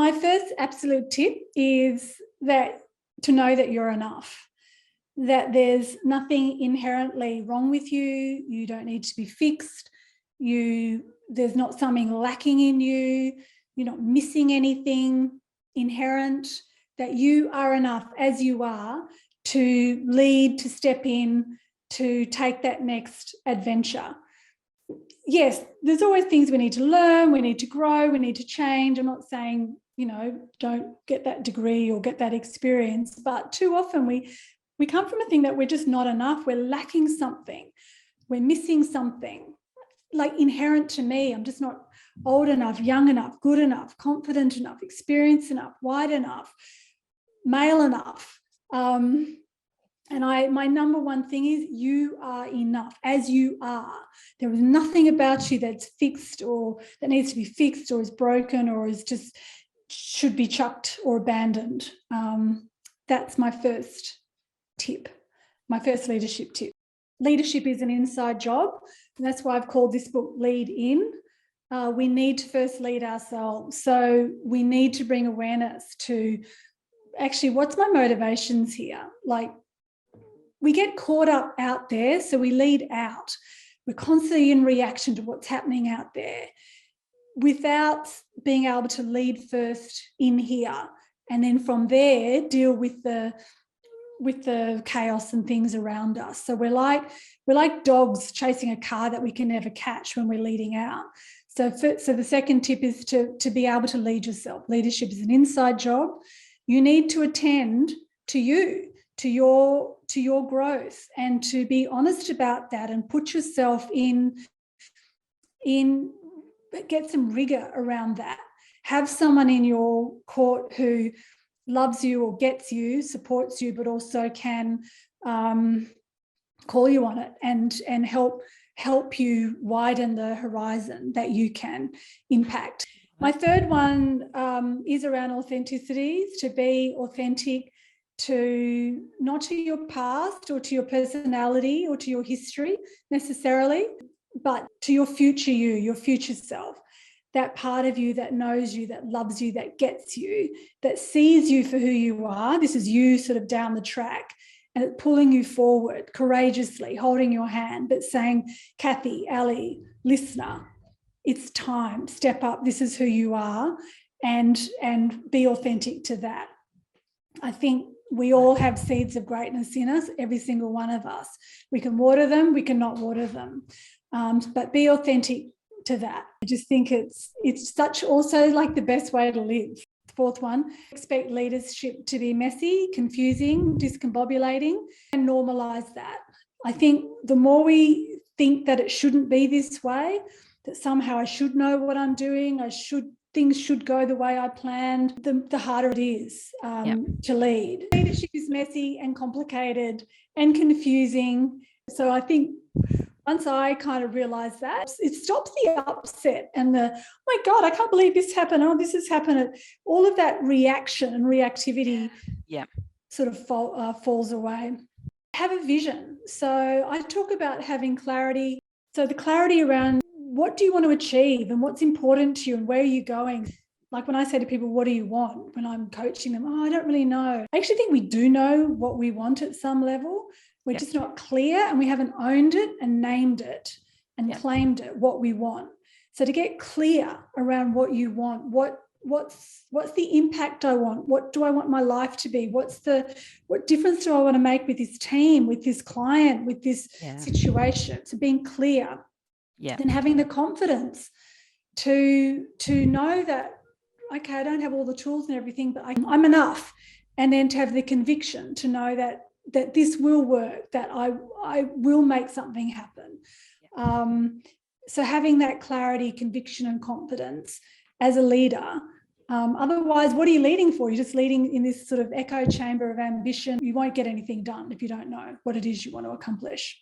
My first absolute tip is that to know that you're enough, that there's nothing inherently wrong with you. You don't need to be fixed. There's not something lacking in you. You're not missing anything inherent, that you are enough as you are to lead, to step in, to take that next adventure. Yes, there's always things we need to learn, we need to grow, we need to change. I'm not saying, don't get that degree or get that experience, but too often we come from a thing that we're just not enough, we're lacking something, we're missing something. Like inherent to me, I'm just not old enough, young enough, good enough, confident enough, experienced enough, wide enough, male enough. And my number one thing is you are enough as you are. There is nothing about you that's fixed or that needs to be fixed or is broken or is just should be chucked or abandoned. That's my first tip, my first leadership tip. Leadership is an inside job, and that's why I've called this book Lead In. We need to first lead ourselves. So we need to bring awareness to actually what's my motivations here. Like, we get caught up out there, so we lead out. We're constantly in reaction to what's happening out there without being able to lead first in here, and then from there deal with the chaos and things around us. So we're like dogs chasing a car that we can never catch when we're leading out. So the second tip is to be able to lead yourself. Leadership is an inside job. You need to attend to you, to your growth, and to be honest about that and put yourself in get some rigor around that. Have someone in your court who loves you or gets you, supports you, but also can call you on it and help you widen the horizon that you can impact. My third one is around authenticity, to be authentic to not to your past or to your personality or to your history necessarily, but to your future you, your future self, that part of you that knows you, that loves you, that gets you, that sees you for who you are. This is you sort of down the track, and it's pulling you forward courageously, holding your hand, but saying, Kathy, Ali, listener, it's time, step up, this is who you are, and be authentic to that. I think we all have seeds of greatness in us, every single one of us. We can water them, we cannot water them, but be authentic to that. I just think it's such also like the best way to live. Fourth one, expect leadership to be messy, confusing, discombobulating, and normalise that. I think the more we think that it shouldn't be this way, that somehow I should know what I'm doing, things should go the way I planned, the harder it is to lead. Leadership is messy and complicated and confusing. So I think once I kind of realised that, it stops the upset and the, oh my God, I can't believe this happened. Oh, this has happened. All of that reaction and reactivity sort of falls away. Have a vision. So I talk about having clarity. So the clarity around what do you want to achieve and what's important to you and where are you going? Like when I say to people, what do you want? When I'm coaching them, I don't really know. I actually think we do know what we want at some level. We're just not clear, and we haven't owned it and named it and claimed it, what we want. So to get clear around what you want, what's the impact I want? What do I want my life to be? What difference do I want to make with this team, with this client, with this situation? So being clear. Then having the confidence to know that, okay, I don't have all the tools and everything, but I'm enough. And then to have the conviction to know that this will work, that I will make something happen. So having that clarity, conviction and confidence as a leader. Otherwise, what are you leading for? You're just leading in this sort of echo chamber of ambition. You won't get anything done if you don't know what it is you want to accomplish.